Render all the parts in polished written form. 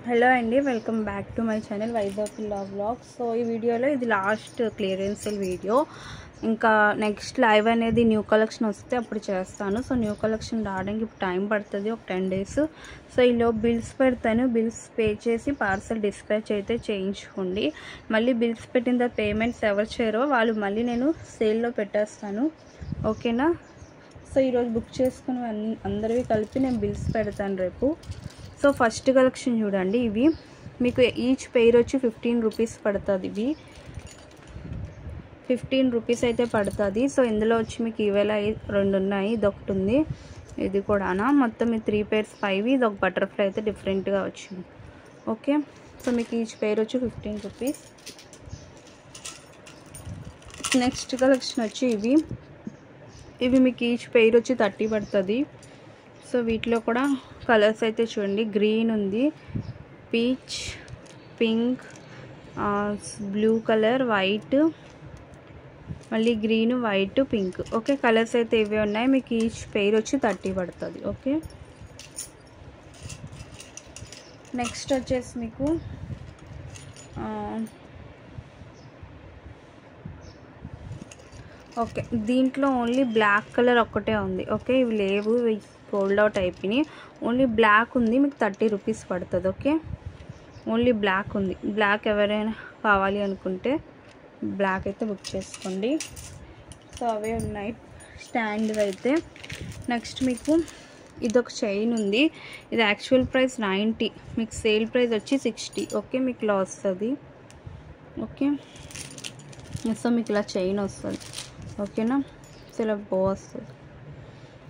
Hello అండి, welcome back to my channel వైజాగ్పిల్ల vlogs. So ఈ వీడియోలో ఇది లాస్ట్ క్లియరెన్స్ వీడియో. ఇంకా నెక్స్ట్ లైవ్ అనేది న్యూ కలెక్షన్ వస్తే అప్పుడు చేస్తాను. సో న్యూ కలెక్షన్ రావడానికి ఇప్పుడు టైం పడుతుంది, ఒక 10 days. సో ఈలో బిల్స్ పెడతాను, బిల్స్ పే చేసి పార్సల్ డిస్పాచ్ అయితే చేయించుకోండి. మళ్ళీ బిల్స్ పెట్టిన తర్వాత పేమెంట్స్ ఎవరు చేయరో వాళ్ళు మళ్ళీ నేను సేల్లో పెట్టేస్తాను, ఓకేనా? సో ఈరోజు బుక్ చేసుకుని అందరివి కలిపి నేను బిల్స్ పెడతాను రేపు. సో ఫస్ట్ కలెక్షన్ చూడండి. ఇవి మీకు ఈచ్ పెయిర్ వచ్చి 15 రూపీస్ పడుతుంది. ఇవి 15 రూపీస్ అయితే పడుతుంది. సో ఇందులో వచ్చి మీకు ఈవేళ 2 ఉన్నాయి, ఇది ఒకటి ఉంది, ఇది కూడానా. మొత్తం ఈ 3 pairs 5. ఇది ఒక బటర్ఫ్లై అయితే డిఫరెంట్గా వచ్చింది, ఓకే. సో మీకు ఈచ్ పెయిర్ వచ్చి 15 రూపీస్. నెక్స్ట్ కలెక్షన్ వచ్చి ఇవి మీకు ఈచ్ పెయిర్ వచ్చి 30 పడుతుంది. సో వీటిలో కూడా కలర్స్ అయితే చూడండి, గ్రీన్ ఉంది, peach, pink, blue colour, white, మళ్ళీ green, white, pink, okay. Colours అయితే ఇవే ఉన్నాయి. మీకు ఈచ్ పెయిర్ వచ్చి 30 పడుతుంది, ఓకే. నెక్స్ట్ వచ్చేసి మీకు ఓకే, దీంట్లో ఓన్లీ బ్లాక్ కలర్ ఒక్కటే ఉంది, ఓకే. ఇవి లేవు, ఇవి సోల్డ్ అవుట్ అయిపోయినాయి. ఓన్లీ బ్లాక్ ఉంది, మీకు 30 రూపీస్ పడుతుంది, ఓకే. ఓన్లీ బ్లాక్ ఉంది. బ్లాక్ ఎవరైనా కావాలి అనుకుంటే బ్లాక్ అయితే బుక్ చేసుకోండి. సో అవే ఉన్నాయి స్టాండ్ అయితే. నెక్స్ట్ మీకు ఇదొక చైన్ ఉంది, ఇది యాక్చువల్ ప్రైస్ 90, మీకు సేల్ ప్రైస్ వచ్చి 60, ఓకే. మీకు ఇలా వస్తుంది, ఓకే. సో మీకు ఇలా చైన్ వస్తుంది, ఓకేనా. సో ఇలా బో వస్తుంది,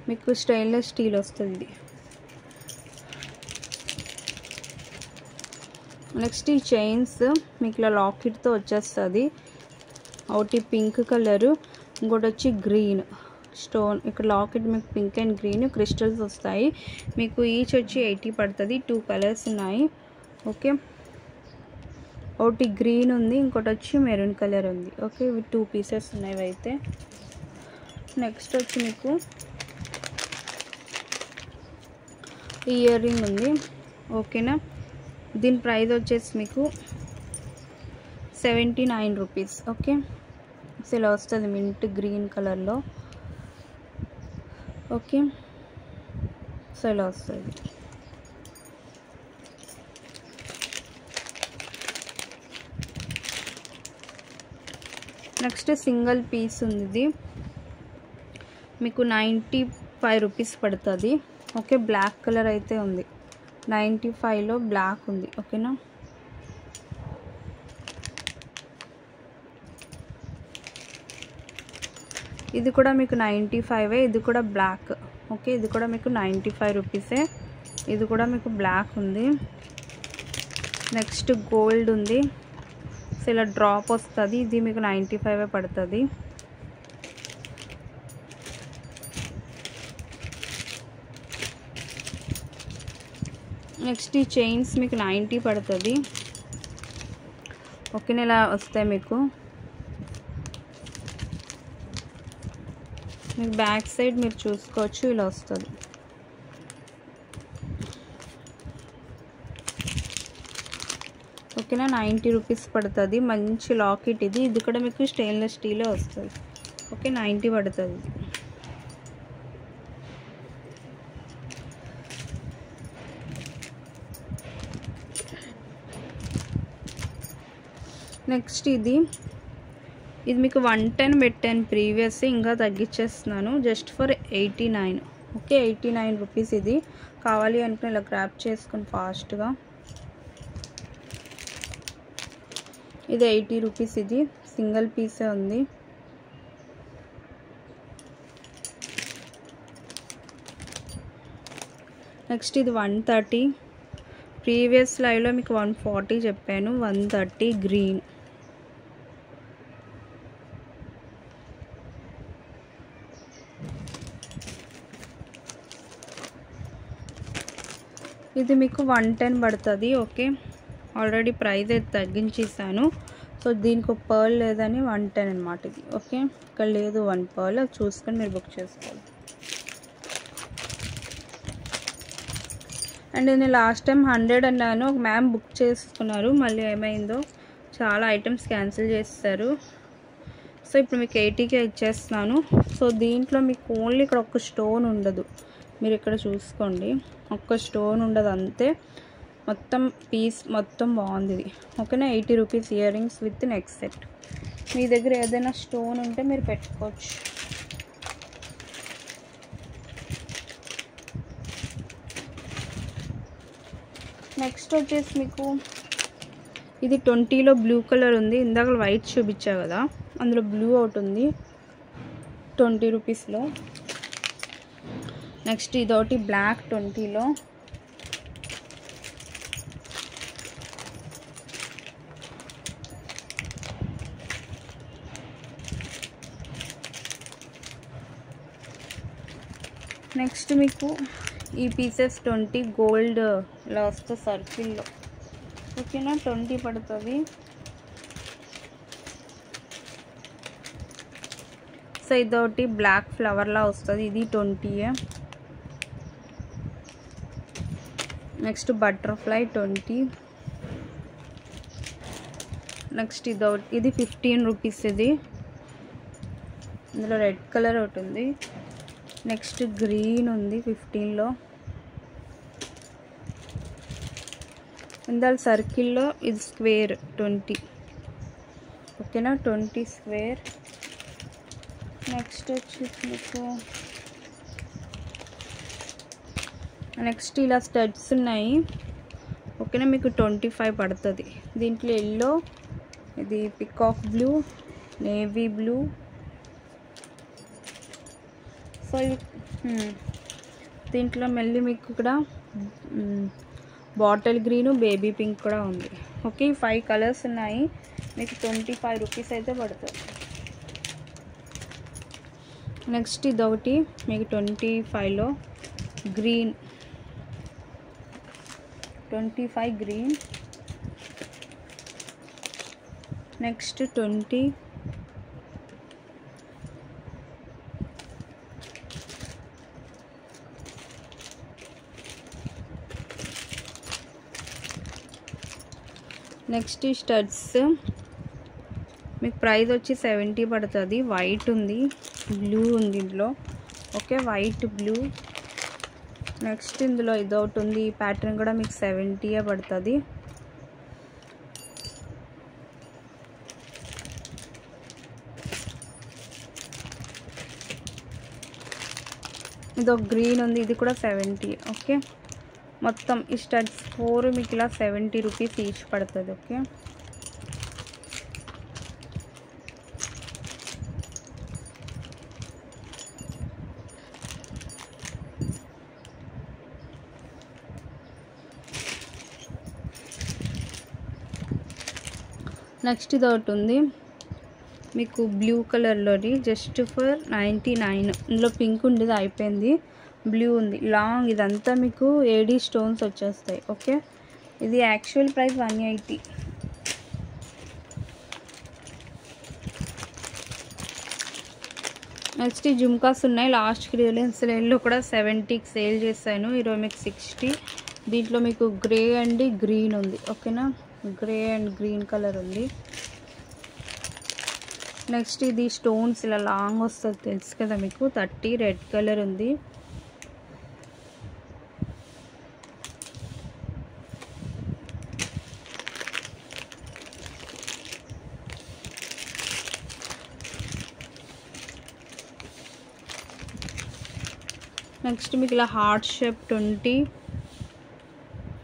మీకు స్టెయిన్లెస్ స్టీల్ వస్తుంది ఇది. నెక్స్ట్ ఈ చైన్స్ మీకు ఇలా లాకెట్తో వచ్చేస్తుంది. ఒకటి పింక్ కలరు, ఇంకోటి వచ్చి గ్రీన్ స్టోన్. ఇక్కడ లాకెట్ మీకు పింక్ అండ్ గ్రీన్ క్రిస్టల్స్ వస్తాయి. మీకు ఈచ్ వచ్చి 80 పడుతుంది. 2 కలర్స్ ఉన్నాయి, ఓకే. ఒకటి గ్రీన్ ఉంది, ఇంకోటి వచ్చి మెరూన్ కలర్ ఉంది, ఓకే. ఇవి 2 పీసెస్ ఉన్నాయి అయితే. నెక్స్ట్ వచ్చి మీకు ఇయర్ రింగ్ ఉంది, ఓకేనా. దీని ప్రైస్ వచ్చేసి మీకు 79 రూపీస్, ఓకే. సో ఇలా వస్తుంది మింట్ గ్రీన్ కలర్లో, ఓకే. సో ఇలా వస్తుంది. నెక్స్ట్ సింగిల్ పీస్ ఉంది, ఇది మీకు 95 రూపీస్ పడుతుంది, ఓకే. బ్లాక్ కలర్ అయితే ఉంది, 95లో బ్లాక్ ఉంది, ఓకేనా. ఇది కూడా మీకు 95, ఇది కూడా బ్లాక్, ఓకే. ఇది కూడా మీకు 95 రూపీసే, ఇది కూడా మీకు బ్లాక్ ఉంది. నెక్స్ట్ గోల్డ్ ఉంది, సో ఇలా డ్రాప్ వస్తుంది, ఇది మీకు 95 పడుతుంది. నెక్స్ట్ ఈ చైన్స్ మీకు 90 పడుతుంది, ఓకేనా. ఇలా వస్తాయి మీకు బ్యాక్ సైడ్ మీరు చూసుకోవచ్చు, ఇలా వస్తుంది. ఓకేనా, 90 రూపీస్ పడుతుంది. మంచి లాకెట్ ఇది, ఇది కూడా మీకు స్టెయిన్లెస్ స్టీల్ వస్తుంది, ఓకే. 90 పడుతుంది. నెక్స్ట్ ఇది మీకు 110 పెట్టాను ప్రీవియస్, ఇంకా తగ్గించేస్తున్నాను జస్ట్ ఫర్ 89, ఓకే. 89 రూపీస్. ఇది కావాలి అనుకుని ఇలా గ్రాప్ చేసుకుని ఫాస్ట్గా. ఇది 80 రూపీస్, ఇది సింగిల్ పీసే ఉంది. నెక్స్ట్ ఇది 130, ప్రీవియస్ లైవ్లో మీకు 140 చెప్పాను, 130 గ్రీన్. ఇది మీకు 110 పడుతుంది, ఓకే. ఆల్రెడీ ప్రైస్ అయితే తగ్గించేసాను. సో దీనికి ఒక పర్ల్ లేదని 110 అనమాట ఇది, ఓకే. ఇక్కడ లేదు 1 పర్ల్, చూసుకొని మీరు బుక్ చేసుకోవాలి. అండ్ నేను లాస్ట్ టైం 100 అన్నాను, ఒక మ్యామ్ బుక్ చేసుకున్నారు, మళ్ళీ ఏమైందో చాలా ఐటమ్స్ క్యాన్సిల్ చేస్తారు. సో ఇప్పుడు మీకు 80కే ఇచ్చేస్తున్నాను. సో దీంట్లో మీకు ఓన్లీ ఇక్కడ ఒక్క స్టోన్ ఉండదు, మీరు ఇక్కడ చూసుకోండి, ఒక్క స్టోన్ ఉండదు అంతే. మొత్తం పీస్ మొత్తం బాగుంది ఇది. ఓకేనా, 80 rupees ear rings with neck set. మీ దగ్గర ఏదైనా స్టోన్ ఉంటే మీరు పెట్టుకోవచ్చు. నెక్స్ట్ వచ్చేసి మీకు ఇది 20లో బ్లూ కలర్ ఉంది, ఇందాక వైట్ చూపించా కదా, అందులో బ్లూ ఒకటి ఉంది 20 రూపీస్లో. నెక్స్ట్ ఇదొకటి బ్లాక్ 20లో. నెక్స్ట్ మీకు ఈ పీసెస్ 20 గోల్డ్ లాస్ట్ సర్కిల్లో. ఓకేనా, 20 పడుతుంది. సో ఇదొకటి బ్లాక్ ఫ్లవర్లా వస్తుంది, ఇది 20. Next butterfly 20. నెక్స్ట్ ఇదొకటి, ఇది 15 రూపీస్. ఇది ఇందులో రెడ్ కలర్ ఒకటి ఉంది. నెక్స్ట్ గ్రీన్ ఉంది 15లో. ఇందాక సర్కిల్లో ఇది స్క్వేర్ 20. ఓకేనా, 20 స్క్వేర్. నెక్స్ట్ వచ్చేసి మీకు నెక్స్ట్ ఇలా స్టడ్స్ ఉన్నాయి. ఓకేనా, మీకు 25 పడుతుంది. దీంట్లో ఎల్లో, ఇది peacock blue, navy blue. So దీంట్లో మళ్ళీ మీకు ఇక్కడ బాటిల్ గ్రీను, బేబీ పింక్ కూడా ఉంది. ఓకే, 5 కలర్స్ ఉన్నాయి, మీకు 25 రూపీస్ అయితే పడుతుంది. నెక్స్ట్ ఇదొకటి మీకు 25లో green, 25 green. Next 20. Next studs మీకు ప్రైస్ వచ్చి 70 పడుతుంది. వైట్ ఉంది, బ్లూ ఉంది ఇందులో. Okay, white blue. నెక్స్ట్ ఇందులో ఇదొకటి ఉంది, ఈ ప్యాటర్న్ కూడా మీకు 70 పడుతుంది. ఇదొక గ్రీన్ ఉంది, ఇది కూడా 70. ఓకే, మొత్తం ఈ స్టడ్స్ 4 మీకు ఇలా 70 రూపీస్ ఈచ్ పడుతుంది. ఓకే, నెక్స్ట్ ఇది ఒకటి ఉంది మీకు బ్లూ కలర్లోని, జస్ట్ ఫర్ 99. ఇందులో పింక్ ఉండేది అయిపోయింది, బ్లూ ఉంది లాంగ్. ఇదంతా మీకు ఏడీ స్టోన్స్ వచ్చేస్తాయి. ఓకే, ఇది యాక్చువల్ ప్రైస్ 180. నెక్స్ట్ ఈ జుమ్కాస్ ఉన్నాయి, లాస్ట్కి రిలయన్స్ సేల్లో కూడా 70కి సేల్ చేశాను, ఈరోజు మీకు 60. దీంట్లో మీకు గ్రే అండ్ గ్రీన్ ఉంది. ఓకేనా, గ్రే అండ్ గ్రీన్ కలర్ ఉంది. నెక్స్ట్ ఇది స్టోన్స్ ఇలా లాంగ్ వస్తుంది, తెలుసు కదా మీకు, 30 రెడ్ కలర్ ఉంది. నెక్స్ట్ మీకు ఇలా హార్ట్ షేప్ 20,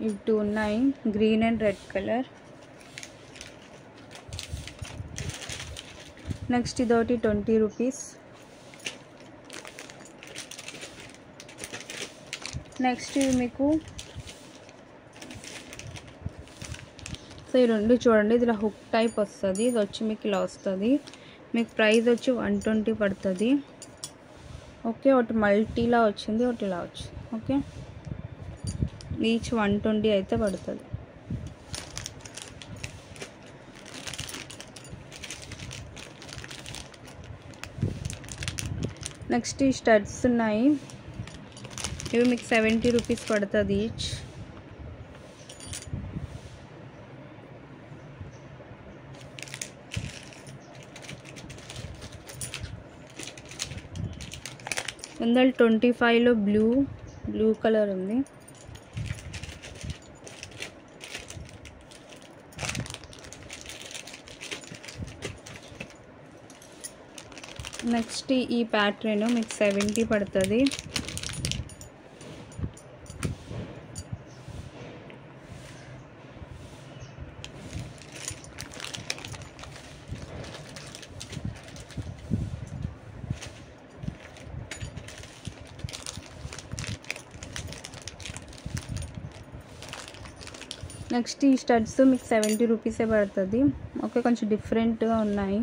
ఇవి 2 ఉన్నాయి, green and red colour. Next ఇదొకటి 20 రూపీస్. నెక్స్ట్ ఇవి మీకు, సో ఈ రెండు చూడండి, ఇది ఇలా హుక్ టైప్ వస్తుంది, ఇది వచ్చి మీకు ఇలా వస్తుంది, మీకు ప్రైస్ వచ్చి 120 పడుతుంది. ఓకే, ఒకటి మల్టీలా వచ్చింది, ఒకటి ఇలా వచ్చింది. ఓకే, ఈచ్ 120 అయితే పడుతుంది. నెక్స్ట్ ఈ స్టడ్స్ ఉన్నాయి, ఇవి మీకు 70 రూపీస్ పడుతుంది ఈచ్. 125లో బ్లూ కలర్ ఉంది. నెక్స్ట్ ఈ ప్యాటర్న్ మీకు 70 పడుతుంది. నెక్స్ట్ ఈ స్టడ్స్ మీకు 70 రూపీసే పడుతుంది. ఓకే, కొంచెం డిఫరెంట్గా ఉన్నాయి.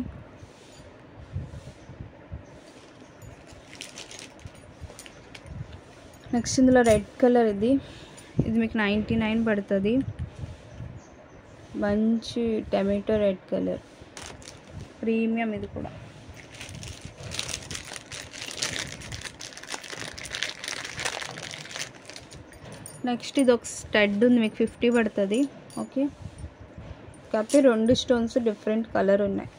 నెక్స్ట్ ఇందులో రెడ్ కలర్ ఇది మీకు 99 పడుతుంది. మంచి టమాటో రెడ్ కలర్, ప్రీమియం ఇది కూడా. నెక్స్ట్ ఇది ఒక స్టడ్ ఉంది, మీకు 50 పడుతుంది. ఓకే, కాకపోతే 2 స్టోన్స్ డిఫరెంట్ కలర్ ఉన్నాయి,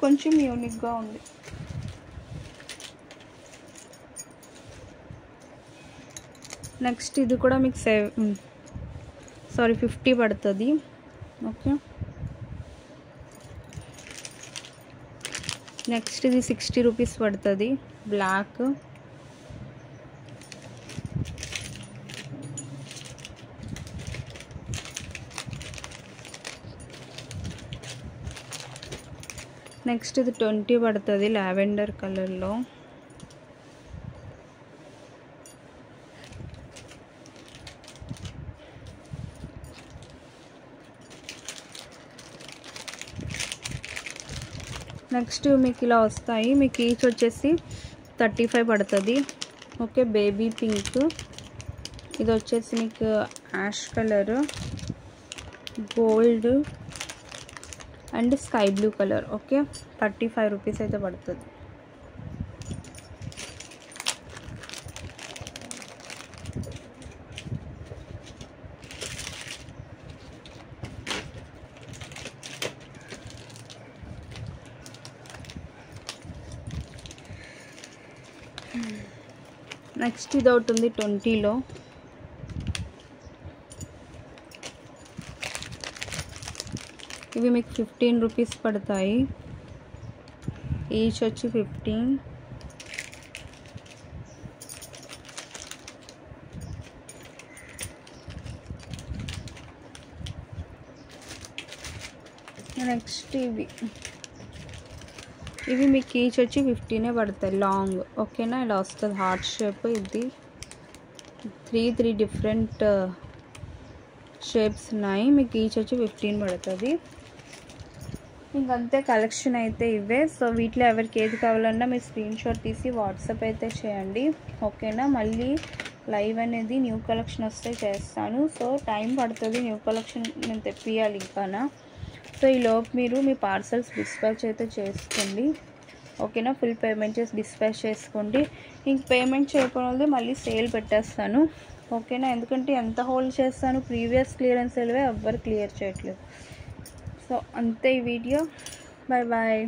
కొంచెం యూనిక్గా ఉంది. నెక్స్ట్ ఇది కూడా మీకు 50 పడుతుంది. ఓకే, నెక్స్ట్ ఇది 60 రూపీస్ పడుతుంది, బ్లాక్. నెక్స్ట్ ఇది 20 పడుతుంది, లావెండర్ కలర్లో. నెక్స్ట్ మీకు ఇలా వస్తాయి, మీకు ఈచ్ వచ్చేసి 35 పడుతుంది. ఓకే, బేబీ పింక్, ఇది వచ్చేసి మీకు ash colour, gold and sky blue colour. Okay, 35 rupees అయితే పడుతుంది. నెక్స్ట్ ఇది ఒకటి ఉంది 20లో. ఇవి మీకు 15 రూపీస్ పడతాయి, ఈచ్ వచ్చి 15. నెక్స్ట్ ఇవి మీకు ఈచ్ వచ్చి 15 పడతాయి, లాంగ్. ఓకేనా, ఇలా వస్తుంది హార్ట్ షేప్. ఇది 3 డిఫరెంట్ షేప్స్ ఉన్నాయి, మీకు ఈచ్ వచ్చి 15 పడుతుంది. ఇంకంతే, కలెక్షన్ అయితే ఇవే. సో వీటిలో ఎవరికి ఏది కావాలన్నా మీరు స్క్రీన్ షాట్ తీసి వాట్సాప్ అయితే చేయండి. ఓకేనా, మళ్ళీ లైవ్ అనేది న్యూ కలెక్షన్ వస్తే చేస్తాను. సో టైం పడుతుంది, న్యూ కలెక్షన్ నేను తెప్పియాలి ఇంకానా. సో ఈలోపు మీరు మీ పార్సల్స్ డిస్పాచ్ అయితే చేసుకోండి. ఓకేనా, ఫుల్ పేమెంట్ చేసి డిస్పాచ్ చేసుకోండి. ఇంక పేమెంట్ చేయకపోతే మళ్ళీ సేల్ పెట్టేస్తాను. ఓకేనా, ఎందుకంటే ఎంత హోల్డ్ చేస్తాను, ప్రీవియస్ క్లియరెన్స్ వెళ్ళవే ఎవ్వరు క్లియర్ చేయట్లేదు. సో అంతే ఈ వీడియో. Bye bye.